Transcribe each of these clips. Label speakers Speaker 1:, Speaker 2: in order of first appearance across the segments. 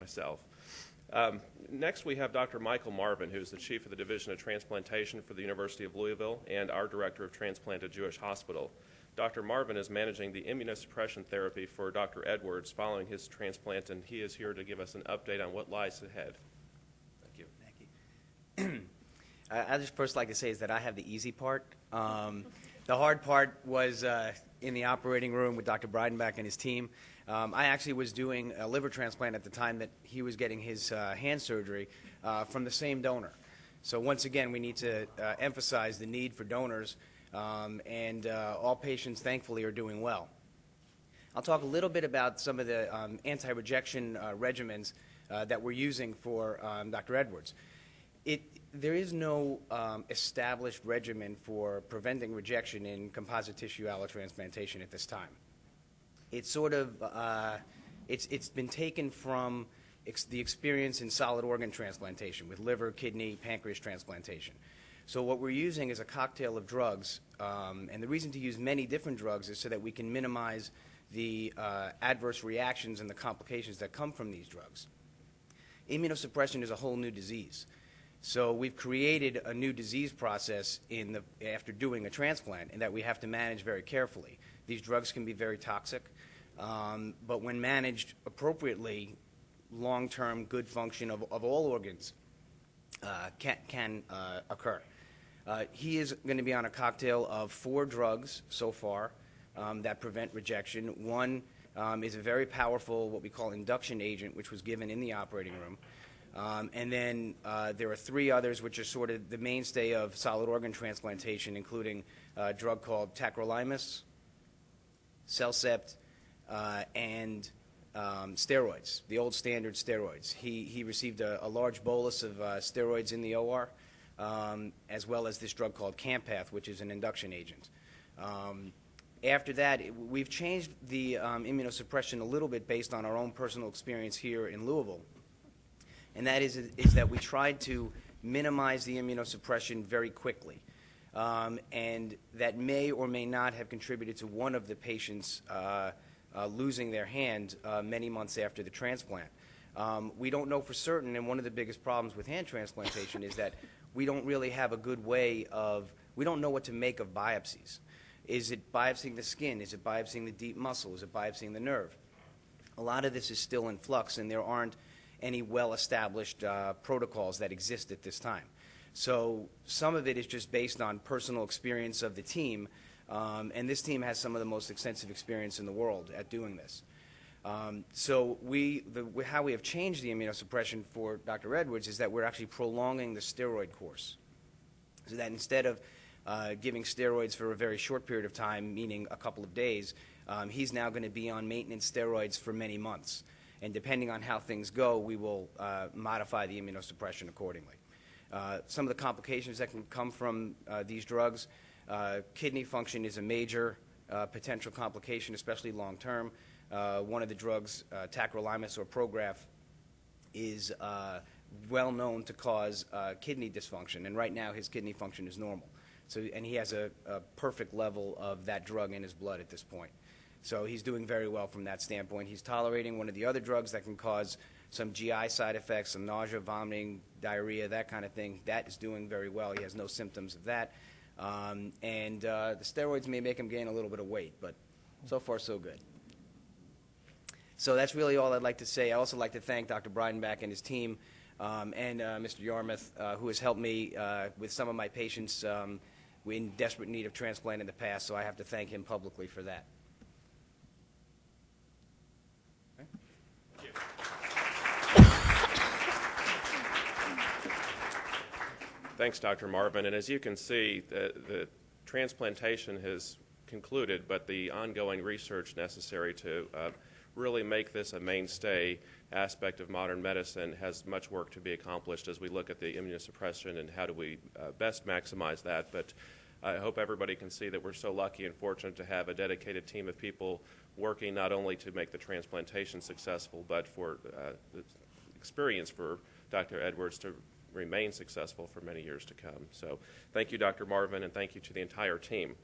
Speaker 1: myself. Next, we have Dr. Michael Marvin, who's the Chief of the Division of Transplantation for the University of Louisville and our Director of Transplant at Jewish Hospital. Dr. Marvin is managing the immunosuppression therapy for Dr. Edwards following his transplant, and he is here to give us an update on what lies ahead. Thank you.
Speaker 2: Thank you. I'd just first like to say is that I have the easy part. The hard part was in the operating room with Dr. Breidenbach and his team. I actually was doing a liver transplant at the time that he was getting his hand surgery from the same donor. So once again, we need to emphasize the need for donors, and all patients, thankfully, are doing well. I'll talk a little bit about some of the anti-rejection regimens that we're using for Dr. Edwards. There is no established regimen for preventing rejection in composite tissue allotransplantation at this time. It's sort of, it's been taken from the experience in solid organ transplantation with liver, kidney, pancreas transplantation. So what we're using is a cocktail of drugs, and the reason to use many different drugs is so that we can minimize the adverse reactions and the complications that come from these drugs. Immunosuppression is a whole new disease. So we've created a new disease process after doing a transplant, and that we have to manage very carefully. These drugs can be very toxic, but when managed appropriately, long-term good function of all organs can occur. He is going to be on a cocktail of 4 drugs so far that prevent rejection. One is a very powerful, what we call induction agent, which was given in the operating room. And then there are 3 others which are sort of the mainstay of solid organ transplantation, including a drug called tacrolimus, Celcept, and steroids, the old standard steroids. He received a large bolus of steroids in the OR, as well as this drug called Campath, which is an induction agent. After that, we've changed the immunosuppression a little bit based on our own personal experience here in Louisville. And that is that we tried to minimize the immunosuppression very quickly. And that may or may not have contributed to one of the patients losing their hand many months after the transplant. We don't know for certain, and one of the biggest problems with hand transplantation is that we don't really have a good way of, we don't know what to make of biopsies. Is it biopsying the skin? Is it biopsying the deep muscle? Is it biopsying the nerve? A lot of this is still in flux, and there aren't any well-established protocols that exist at this time. So some of it is just based on personal experience of the team, and this team has some of the most extensive experience in the world at doing this. So how we have changed the immunosuppression for Dr. Edwards is that we're actually prolonging the steroid course. So that instead of giving steroids for a very short period of time, meaning a couple of days, he's now going to be on maintenance steroids for many months. And depending on how things go, we will modify the immunosuppression accordingly. Some of the complications that can come from these drugs, kidney function is a major potential complication, especially long-term. One of the drugs, tacrolimus or Prograf, is well known to cause kidney dysfunction, and right now his kidney function is normal. So, and he has a perfect level of that drug in his blood at this point. So he's doing very well from that standpoint. He's tolerating one of the other drugs that can cause some GI side effects, some nausea, vomiting, diarrhea, that kind of thing. That is doing very well. He has no symptoms of that. And the steroids may make him gain a little bit of weight, but so far so good. So that's really all I'd like to say. I also like to thank Dr. Breidenbach and his team, and Mr. Yarmouth, who has helped me with some of my patients in desperate need of transplant in the past, so I have to thank him publicly for that.
Speaker 1: Thanks, Dr. Marvin. And as you can see, the transplantation has concluded, but the ongoing research necessary to really make this a mainstay aspect of modern medicine has much work to be accomplished as we look at the immunosuppression and how do we best maximize that. But I hope everybody can see that we're so lucky and fortunate to have a dedicated team of people working not only to make the transplantation successful, but for the experience for Dr. Edwards to remain successful for many years to come. So thank you, Dr. Marvin, and thank you to the entire team.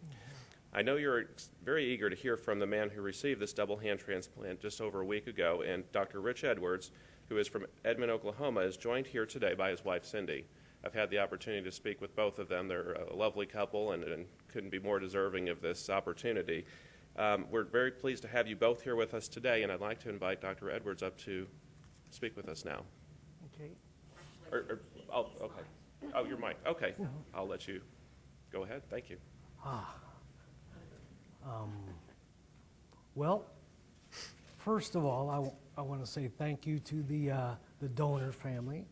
Speaker 1: I know you're very eager to hear from the man who received this double hand transplant just over a week ago, and Dr. Rich Edwards, who is from Edmond, Oklahoma, is joined here today by his wife, Cindy. I've had the opportunity to speak with both of them. They're a lovely couple and couldn't be more deserving of this opportunity. We're very pleased to have you both here with us today, and I'd like to invite Dr. Edwards up to speak with us now.
Speaker 3: Okay.
Speaker 1: Oh, okay. Oh, your mic. Okay. I'll let you go ahead. Thank you.
Speaker 3: Well, first of all, I want to say thank you to the donor family.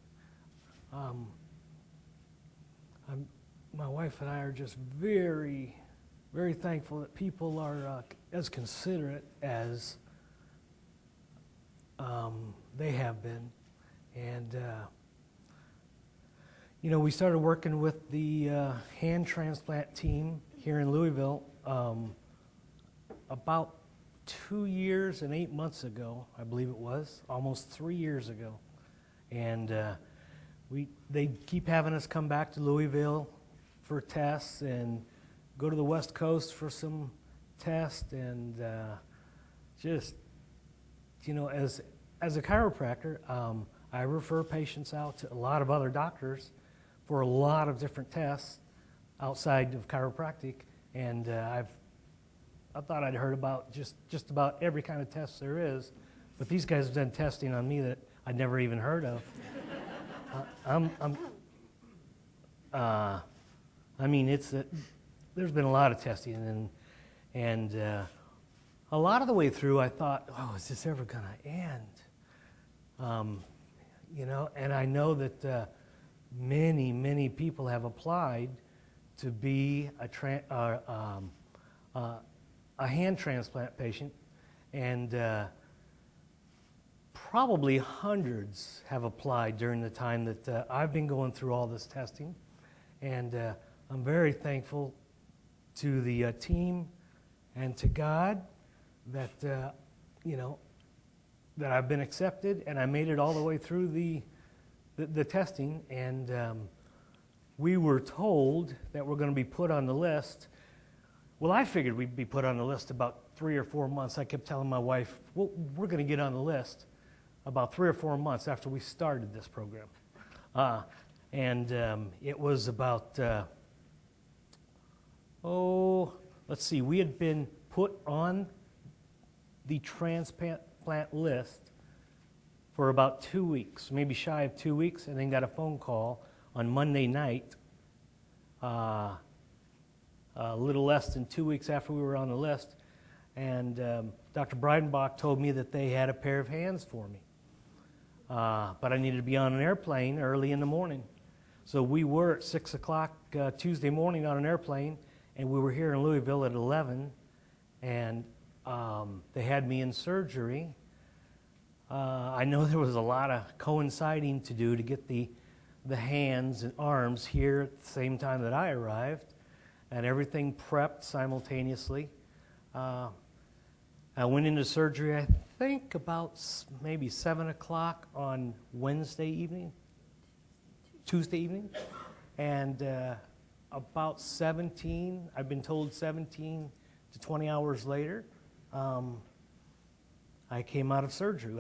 Speaker 3: My wife and I are just very, very thankful that people are as considerate as they have been. And, we started working with the hand transplant team here in Louisville about 2 years and 8 months ago, I believe it was, almost 3 years ago. And they keep having us come back to Louisville for tests and go to the West Coast for some tests. And just, as a chiropractor, I refer patients out to a lot of other doctors for a lot of different tests outside of chiropractic. And I thought I'd heard about just about every kind of test there is, but these guys have done testing on me that I'd never even heard of. There's been a lot of testing, and a lot of the way through I thought, oh, is this ever going to end? And I know that many, many people have applied to be a hand transplant patient, and probably hundreds have applied during the time that I've been going through all this testing. And I'm very thankful to the team and to God that, that I've been accepted, and I made it all the way through the testing. And we were told that we're going to be put on the list. Well, I figured we'd be put on the list about 3 or 4 months. I kept telling my wife, well, we're going to get on the list about 3 or 4 months after we started this program. It was about, we had been put on the transplant list for about 2 weeks, maybe shy of 2 weeks, and then got a phone call on Monday night, a little less than 2 weeks after we were on the list, and Dr. Breidenbach told me that they had a pair of hands for me. But I needed to be on an airplane early in the morning. So we were at 6 o'clock Tuesday morning on an airplane, and we were here in Louisville at 11, and they had me in surgery. I know there was a lot of coinciding to do to get the hands and arms here at the same time that I arrived, and everything prepped simultaneously. I went into surgery, I think, about maybe 7 o'clock on Tuesday evening, and about 17, I've been told 17 to 20 hours later, I came out of surgery.